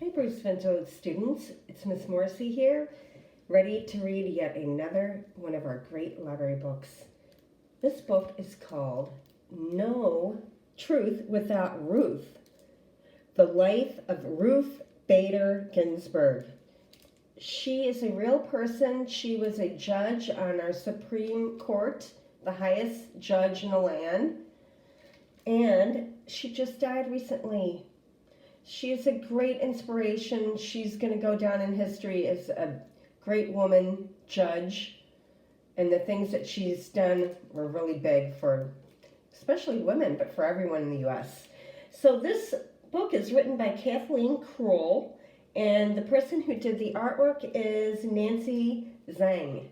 Hi, Bruce Vento students. It's Miss Morrissey here, ready to read yet another one of our great library books. This book is called No Truth Without Ruth, The Life of Ruth Bader Ginsburg. She is a real person. She was a judge on our Supreme Court, the highest judge in the land, and she just died recently. She is a great inspiration. She's going to go down in history as a great woman judge, and the things that she's done were really big for especially women, but for everyone in the U.S. So this book is written by Kathleen Krull, and the person who did the artwork is Nancy Zhang.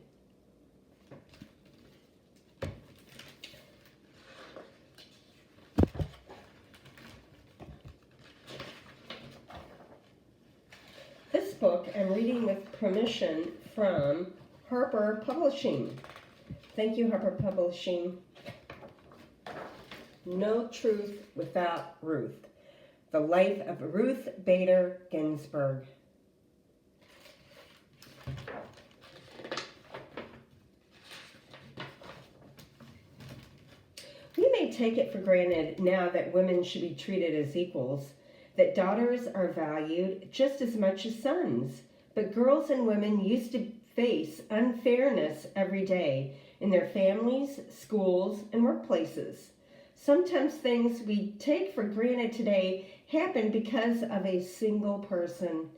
This book I'm reading with permission from Harper Publishing. Thank you, Harper Publishing. No Truth Without Ruth, The Life of Ruth Bader Ginsburg. We may take it for granted now that women should be treated as equals, that daughters are valued just as much as sons. But girls and women used to face unfairness every day in their families, schools, and workplaces. Sometimes things we take for granted today happen because of a single person.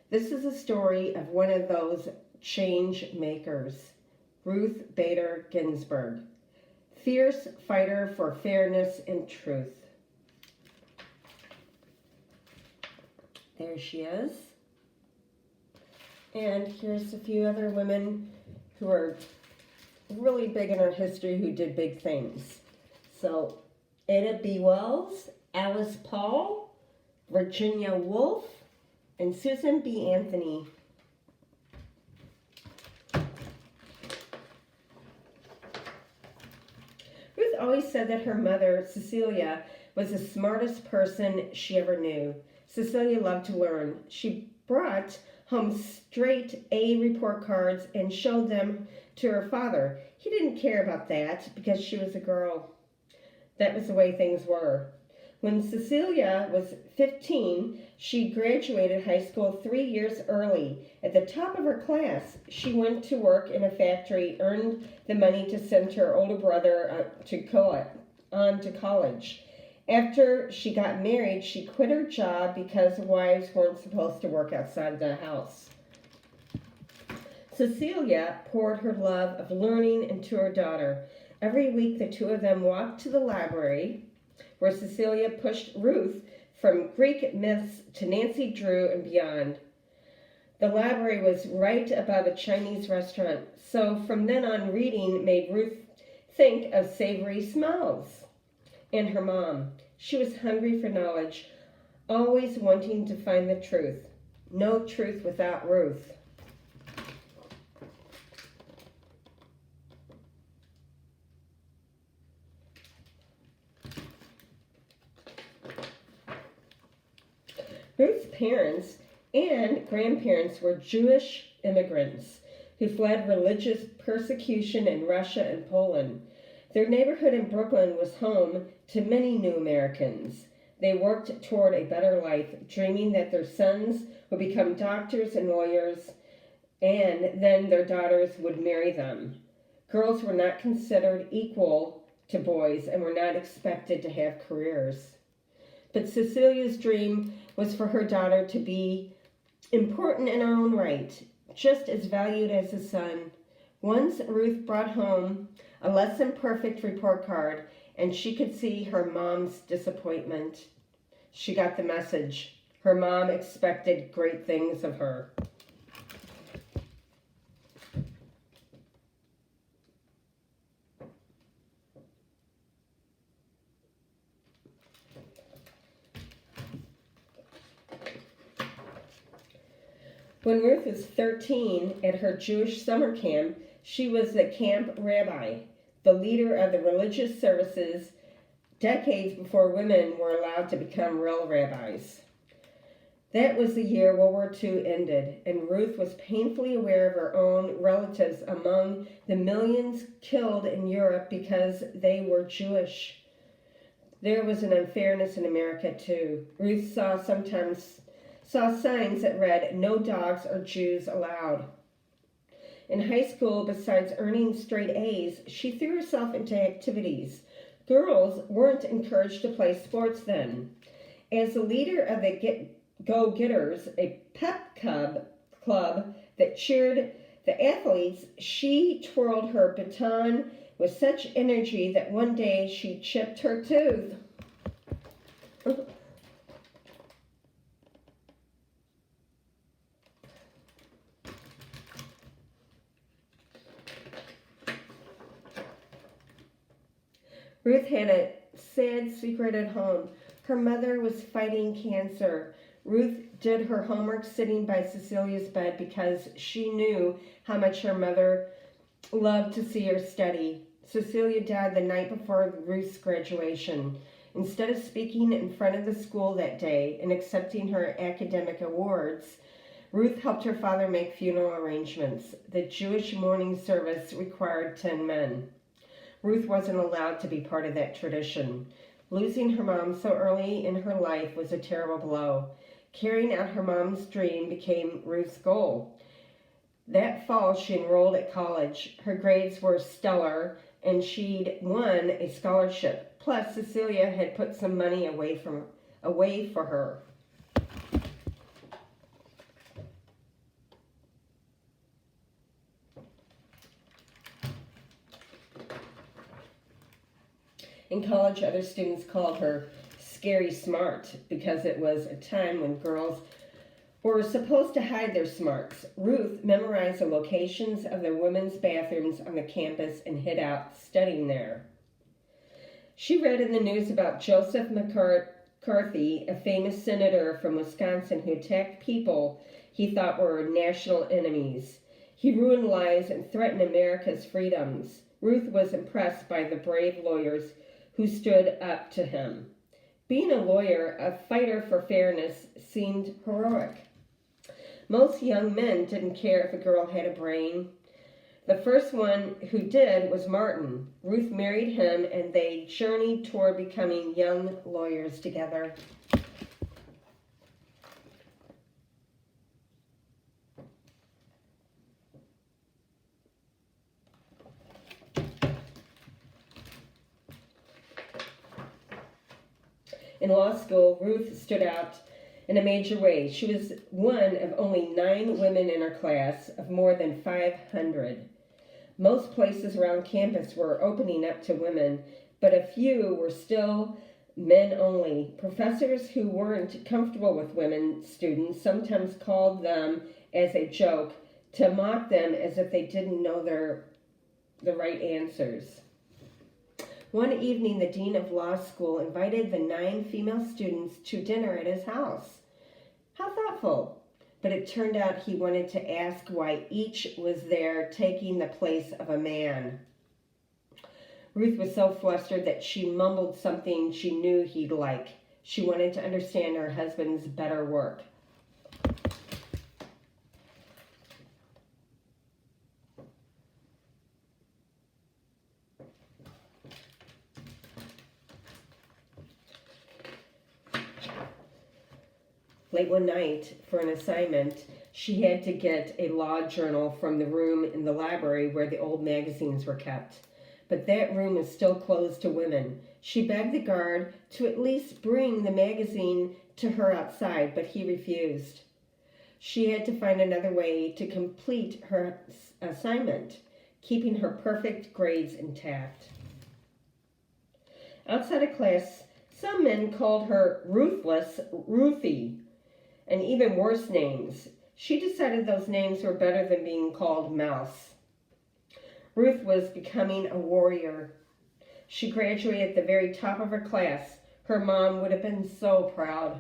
This is a story of one of those change makers, Ruth Bader Ginsburg, fierce fighter for fairness and truth. There she is. And here's a few other women who are really big in our history who did big things. So, Ada B. Wells, Alice Paul, Virginia Woolf, and Susan B. Anthony. Ruth always said that her mother, Cecilia, was the smartest person she ever knew. Cecilia loved to learn. She brought home straight A report cards and showed them to her father. He didn't care about that because she was a girl. That was the way things were. When Cecilia was 15, she graduated high school 3 years early. At the top of her class, she went to work in a factory, earned the money to send her older brother on to college. After she got married, she quit her job because wives weren't supposed to work outside the house. Cecilia poured her love of learning into her daughter. Every week, the two of them walked to the library, where Cecilia pushed Ruth from Greek myths to Nancy Drew and beyond. The library was right above a Chinese restaurant, so from then on, reading made Ruth think of savory smells. And her mom. She was hungry for knowledge, always wanting to find the truth. No truth without Ruth. Ruth's parents and grandparents were Jewish immigrants who fled religious persecution in Russia and Poland. Their neighborhood in Brooklyn was home to many new Americans. They worked toward a better life, dreaming that their sons would become doctors and lawyers, and then their daughters would marry them. Girls were not considered equal to boys and were not expected to have careers. But Cecilia's dream was for her daughter to be important in her own right, just as valued as a son. Once Ruth brought home a less than perfect report card, and she could see her mom's disappointment. She got the message. Her mom expected great things of her. When Ruth was 13 at her Jewish summer camp, she was the camp rabbi, the leader of the religious services decades before women were allowed to become real rabbis. That was the year World War II ended, and Ruth was painfully aware of her own relatives among the millions killed in Europe because they were Jewish. There was an unfairness in America, too. Ruth sometimes saw signs that read, "No dogs or Jews allowed." In high school, besides earning straight A's, she threw herself into activities. Girls weren't encouraged to play sports then. As the leader of the Go-Getters, a pep club that cheered the athletes, she twirled her baton with such energy that one day she chipped her tooth. Ruth had a sad secret at home. Her mother was fighting cancer. Ruth did her homework sitting by Cecilia's bed because she knew how much her mother loved to see her study. Cecilia died the night before Ruth's graduation. Instead of speaking in front of the school that day and accepting her academic awards, Ruth helped her father make funeral arrangements. The Jewish mourning service required 10 men. Ruth wasn't allowed to be part of that tradition. Losing her mom so early in her life was a terrible blow. Carrying out her mom's dream became Ruth's goal. That fall, she enrolled at college. Her grades were stellar, and she'd won a scholarship. Plus, Cecilia had put some money away for her. In college, other students called her scary smart because it was a time when girls were supposed to hide their smarts. Ruth memorized the locations of the women's bathrooms on the campus and hid out studying there. She read in the news about Joseph McCarthy, a famous senator from Wisconsin who attacked people he thought were national enemies. He ruined lives and threatened America's freedoms. Ruth was impressed by the brave lawyers who stood up to him. Being a lawyer, a fighter for fairness, seemed heroic. Most young men didn't care if a girl had a brain. The first one who did was Martin. Ruth married him, and they journeyed toward becoming young lawyers together. In law school, Ruth stood out in a major way. She was one of only 9 women in her class of more than 500. Most places around campus were opening up to women, but a few were still men only. Professors who weren't comfortable with women students sometimes called them as a joke to mock them as if they didn't know the right answers. One evening, the dean of law school invited the 9 female students to dinner at his house. How thoughtful. But it turned out he wanted to ask why each was there taking the place of a man. Ruth was so flustered that she mumbled something she knew he'd like. She wanted to understand her husband's better work. Late one night, for an assignment, she had to get a law journal from the room in the library where the old magazines were kept. But that room was still closed to women. She begged the guard to at least bring the magazine to her outside, but he refused. She had to find another way to complete her assignment, keeping her perfect grades intact. Outside of class, some men called her ruthless Ruthie, and even worse names. She decided those names were better than being called Mouse. Ruth was becoming a warrior. She graduated at the very top of her class. Her mom would have been so proud.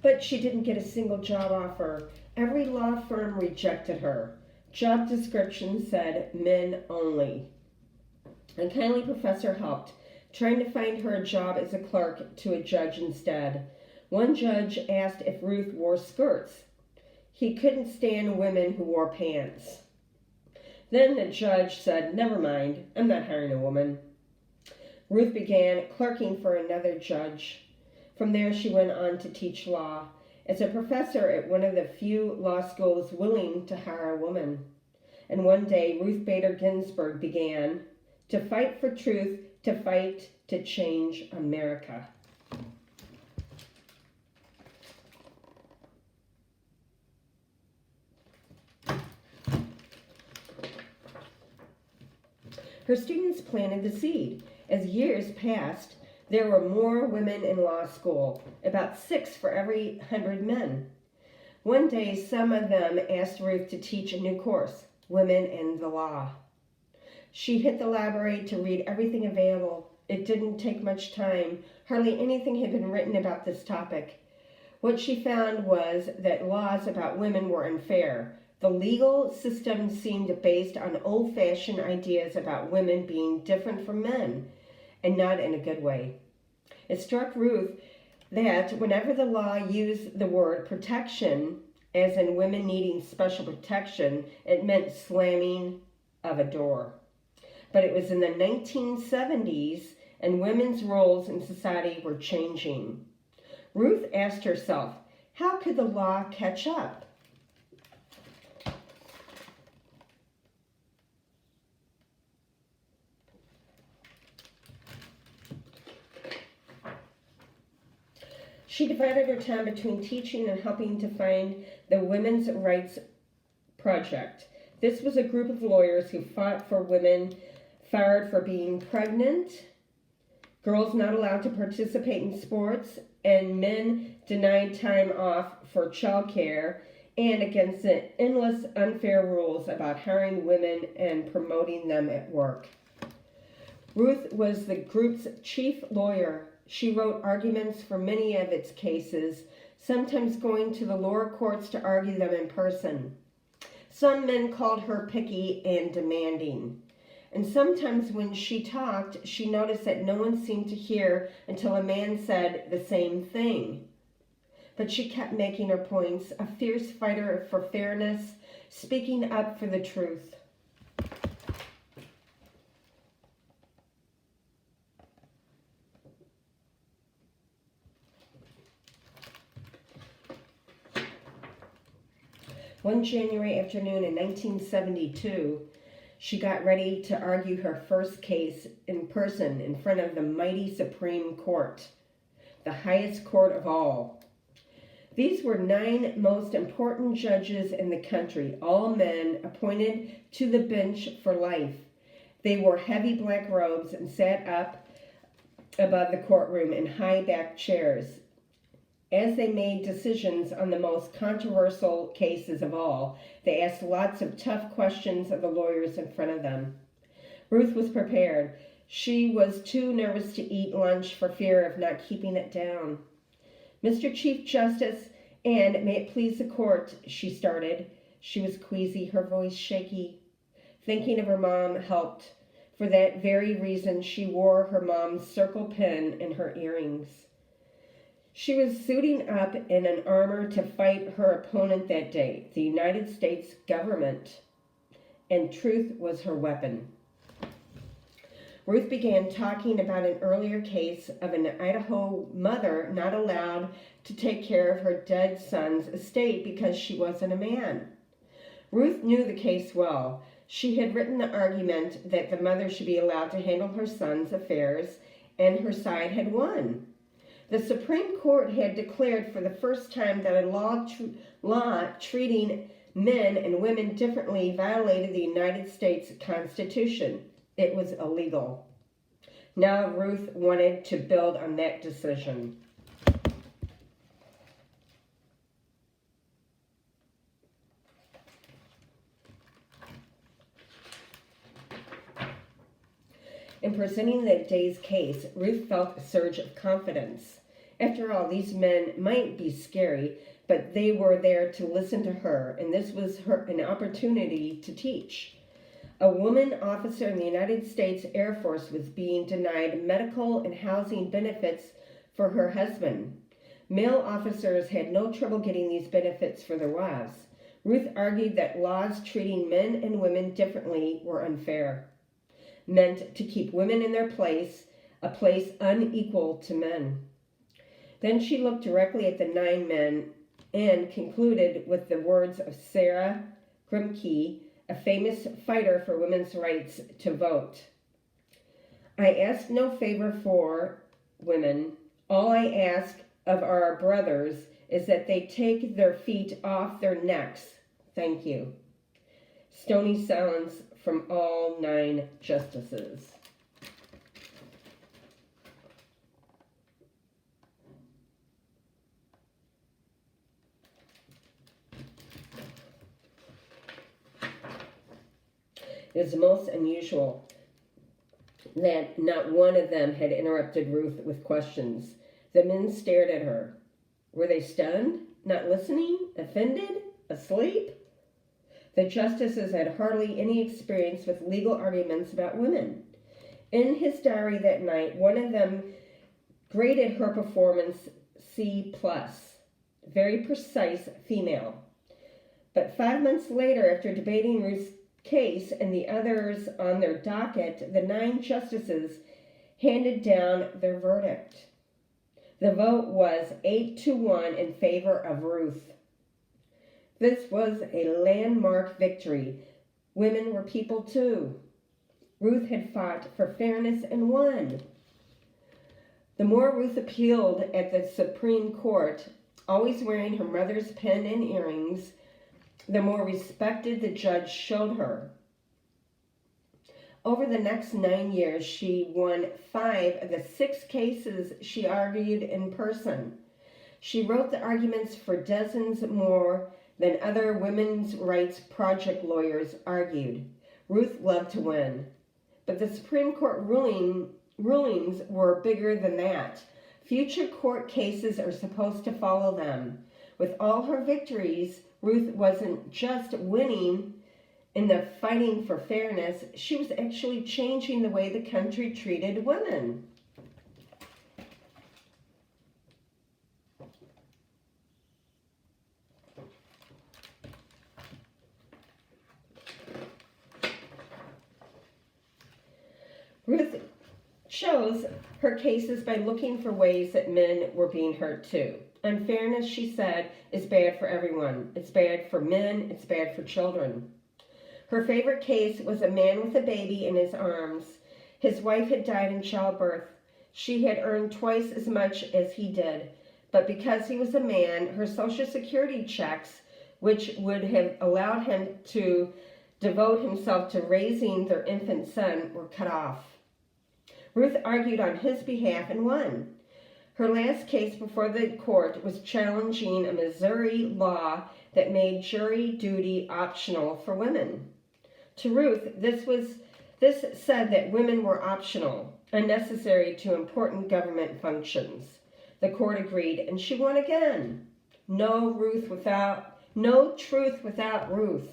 But she didn't get a single job offer. Every law firm rejected her. Job description said men only. A kindly professor helped, trying to find her a job as a clerk to a judge instead. One judge asked if Ruth wore skirts. He couldn't stand women who wore pants. Then the judge said, "Never mind, I'm not hiring a woman." Ruth began clerking for another judge. From there, she went on to teach law as a professor at one of the few law schools willing to hire a woman. And one day, Ruth Bader Ginsburg began to fight for truth, to fight to change America. Her students planted the seed. As years passed, there were more women in law school, about 6 for every 100 men. One day, some of them asked Ruth to teach a new course, Women and the Law. She hit the library to read everything available. It didn't take much time. Hardly anything had been written about this topic. What she found was that laws about women were unfair. The legal system seemed based on old-fashioned ideas about women being different from men, and not in a good way. It struck Ruth that whenever the law used the word protection, as in women needing special protection, it meant slamming of a door. But it was in the 1970s, and women's roles in society were changing. Ruth asked herself, how could the law catch up? She divided her time between teaching and helping to find the Women's Rights Project. This was a group of lawyers who fought for women fired for being pregnant, girls not allowed to participate in sports, and men denied time off for child care, and against the endless unfair rules about hiring women and promoting them at work. Ruth was the group's chief lawyer. She wrote arguments for many of its cases, sometimes going to the lower courts to argue them in person. Some men called her picky and demanding. And sometimes when she talked, she noticed that no one seemed to hear until a man said the same thing. But she kept making her points, a fierce fighter for fairness, speaking up for the truth. One January afternoon in 1972, she got ready to argue her first case in person in front of the mighty Supreme Court, the highest court of all. These were 9 most important judges in the country, all men appointed to the bench for life. They wore heavy black robes and sat up above the courtroom in high-backed chairs. As they made decisions on the most controversial cases of all, they asked lots of tough questions of the lawyers in front of them. Ruth was prepared. She was too nervous to eat lunch for fear of not keeping it down. "Mr. Chief Justice, and may it please the court," she started. She was queasy, her voice shaky. Thinking of her mom helped. For that very reason, she wore her mom's circle pin in her earrings. She was suiting up in an armor to fight her opponent that day, the United States government, and truth was her weapon. Ruth began talking about an earlier case of an Idaho mother not allowed to take care of her dead son's estate because she wasn't a man. Ruth knew the case well. She had written the argument that the mother should be allowed to handle her son's affairs, and her side had won. The Supreme Court had declared for the first time that a law treating men and women differently violated the United States Constitution. It was illegal. Now Ruth wanted to build on that decision. In presenting that day's case, Ruth felt a surge of confidence. After all, these men might be scary, but they were there to listen to her, and this was an opportunity to teach. A woman officer in the United States Air Force was being denied medical and housing benefits for her husband. Male officers had no trouble getting these benefits for their wives. Ruth argued that laws treating men and women differently were unfair, meant to keep women in their place, a place unequal to men. Then she looked directly at the 9 men and concluded with the words of Sarah Grimke, a famous fighter for women's rights to vote. I ask no favor for women. All I ask of our brothers is that they take their feet off their necks. Thank you. Stony silence from all 9 justices. It is most unusual that not one of them had interrupted Ruth with questions. The men stared at her. Were they stunned? Not listening? Offended? Asleep? The justices had hardly any experience with legal arguments about women. In his diary that night, one of them graded her performance C+. Very precise female. But 5 months later, after debating Ruth's case and the others on their docket, the 9 justices handed down their verdict. The vote was 8-1 in favor of Ruth. This was a landmark victory. Women were people too. Ruth had fought for fairness and won. The more Ruth appealed at the Supreme Court, always wearing her mother's pin and earrings, the more respected the judge showed her. Over the next 9 years, she won 5 of the 6 cases she argued in person. She wrote the arguments for dozens more than other women's rights project lawyers argued. Ruth loved to win. But the Supreme Court rulings were bigger than that. Future court cases are supposed to follow them. With all her victories, Ruth wasn't just winning in the fighting for fairness, she was actually changing the way the country treated women. Ruth chose her cases by looking for ways that men were being hurt too. Unfairness, she said, is bad for everyone. It's bad for men, it's bad for children. Her favorite case was a man with a baby in his arms. His wife had died in childbirth. She had earned twice as much as he did, but because he was a man, her Social Security checks, which would have allowed him to devote himself to raising their infant son, were cut off. Ruth argued on his behalf and won. Her last case before the court was challenging a Missouri law that made jury duty optional for women. To Ruth, this said that women were optional, unnecessary to important government functions. The court agreed, and she won again. No truth without Ruth.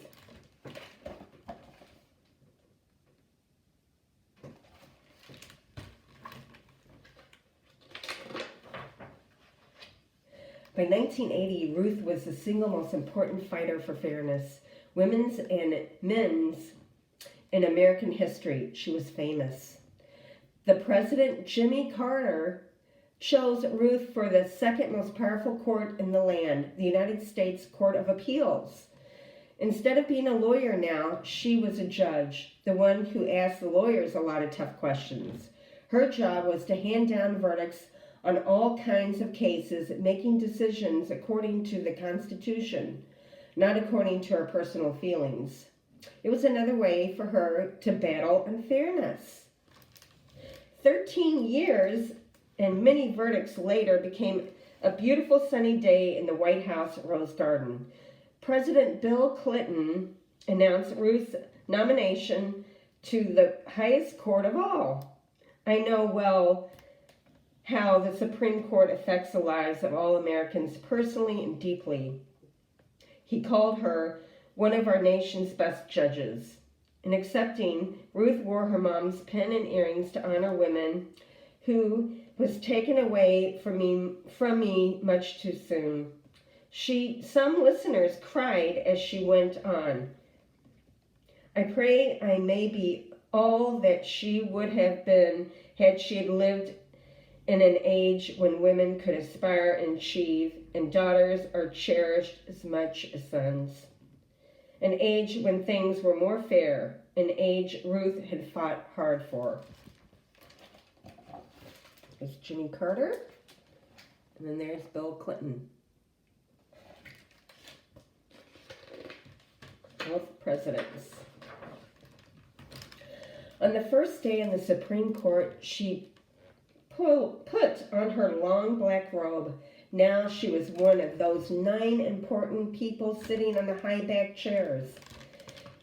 By 1980, Ruth was the single most important fighter for fairness, women's and men's, in American history. She was famous. The President Jimmy Carter chose Ruth for the second most powerful court in the land, the United States Court of Appeals. Instead of being a lawyer now, she was a judge, the one who asked the lawyers a lot of tough questions. Her job was to hand down verdicts on all kinds of cases, making decisions according to the Constitution, not according to her personal feelings. It was another way for her to battle unfairness. 13 years and many verdicts later became a beautiful sunny day in the White House Rose Garden. President Bill Clinton announced Ruth's nomination to the highest court of all. I know well how the Supreme Court affects the lives of all Americans personally and deeply. He called her one of our nation's best judges. In accepting, Ruth wore her mom's pin and earrings to honor women who was taken away from me much too soon. Some listeners cried as she went on. I pray I may be all that she would have been had she had lived in an age when women could aspire and achieve, and daughters are cherished as much as sons. An age when things were more fair, an age Ruth had fought hard for. There's Jimmy Carter, and then there's Bill Clinton. Both presidents. On the first day in the Supreme Court, she put on her long black robe. Now she was one of those 9 important people sitting on the high-backed chairs.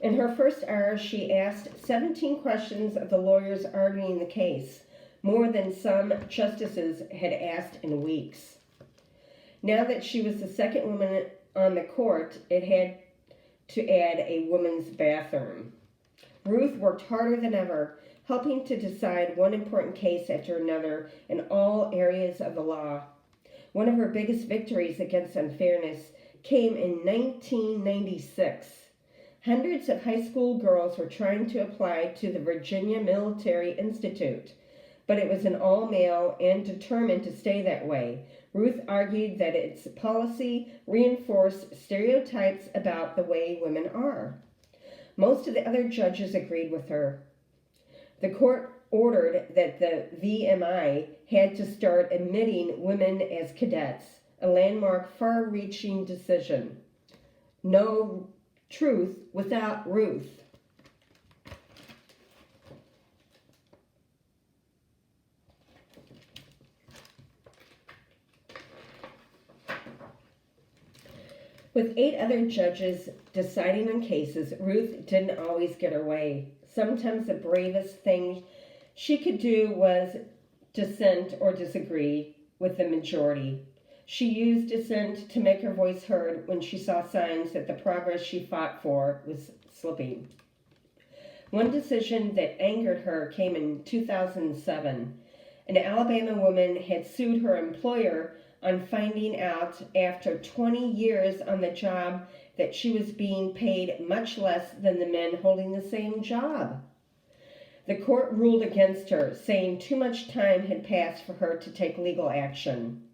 In her first hour, she asked 17 questions of the lawyers arguing the case, more than some justices had asked in weeks. Now that she was the second woman on the court, it had to add a woman's bathroom. Ruth worked harder than ever, helping to decide one important case after another in all areas of the law. One of her biggest victories against unfairness came in 1996. Hundreds of high school girls were trying to apply to the Virginia Military Institute, but it was an all-male and determined to stay that way. Ruth argued that its policy reinforced stereotypes about the way women are. Most of the other judges agreed with her. The court ordered that the VMI had to start admitting women as cadets, a landmark, far-reaching decision. No truth without Ruth. With 8 other judges deciding on cases, Ruth didn't always get her way. Sometimes the bravest thing she could do was dissent or disagree with the majority. She used dissent to make her voice heard when she saw signs that the progress she fought for was slipping. One decision that angered her came in 2007. An Alabama woman had sued her employer on finding out after 20 years on the job that she was being paid much less than the men holding the same job. The court ruled against her, saying too much time had passed for her to take legal action.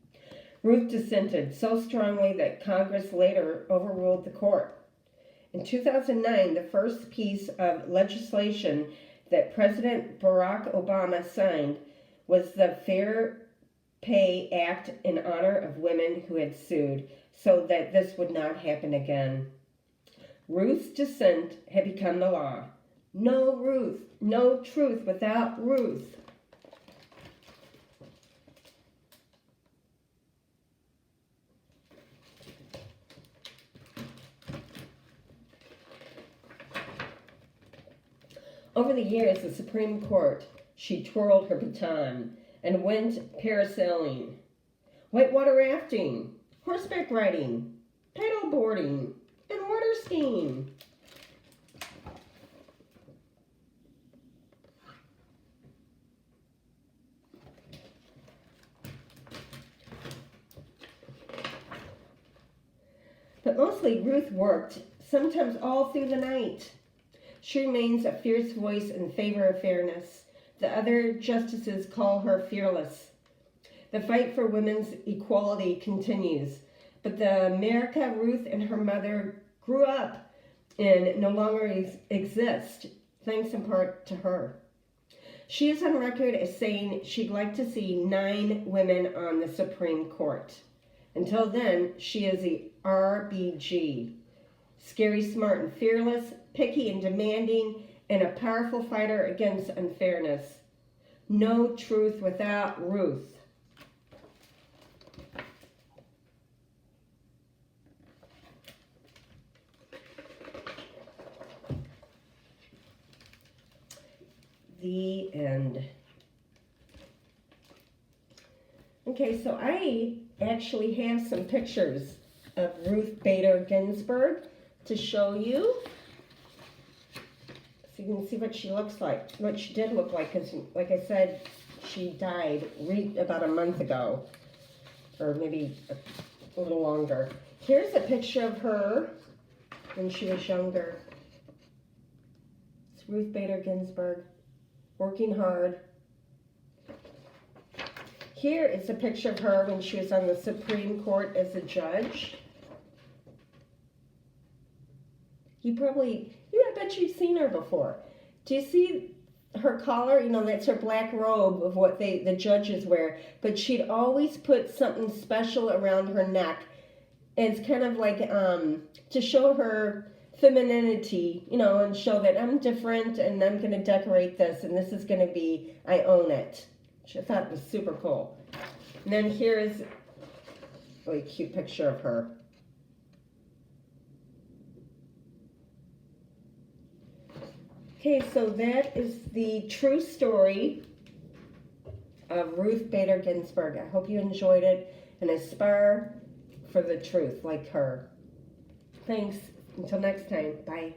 Ruth dissented so strongly that Congress later overruled the court. In 2009, the first piece of legislation that President Barack Obama signed was the Fair Pay Act in honor of women who had sued, so that this would not happen again. Ruth's dissent had become the law. No Ruth, no truth without Ruth. Over the years, the Supreme Court, she twirled her baton and went parasailing, whitewater rafting, horseback riding, paddle boarding, and water skiing. But mostly Ruth worked, sometimes all through the night. She remains a fierce voice in favor of fairness. The other justices call her fearless. The fight for women's equality continues, but the America Ruth and her mother grew up in no longer exist, thanks in part to her. She is on record as saying she'd like to see 9 women on the Supreme Court. Until then, she is the RBG. Scary, smart, and fearless, picky and demanding, and a powerful fighter against unfairness. No truth without Ruth. The end. Okay, so I actually have some pictures of Ruth Bader Ginsburg to show you. So you can see what she looks like, what she did look like, because like I said, she died about a month ago, or maybe a little longer. Here's a picture of her when she was younger. It's Ruth Bader Ginsburg, working hard. Here is a picture of her when she was on the Supreme Court as a judge. I bet you've seen her before. Do you see her collar? You know, that's her black robe of what the judges wear. But she'd always put something special around her neck. It's kind of like to show her femininity, you know, and show that I'm different and I'm going to decorate this and this is going to be, I own it. Which I thought was super cool. And then here is a really cute picture of her. Okay, so that is the true story of Ruth Bader Ginsburg. I hope you enjoyed it and aspire for the truth like her. Thanks. Until next time. Bye.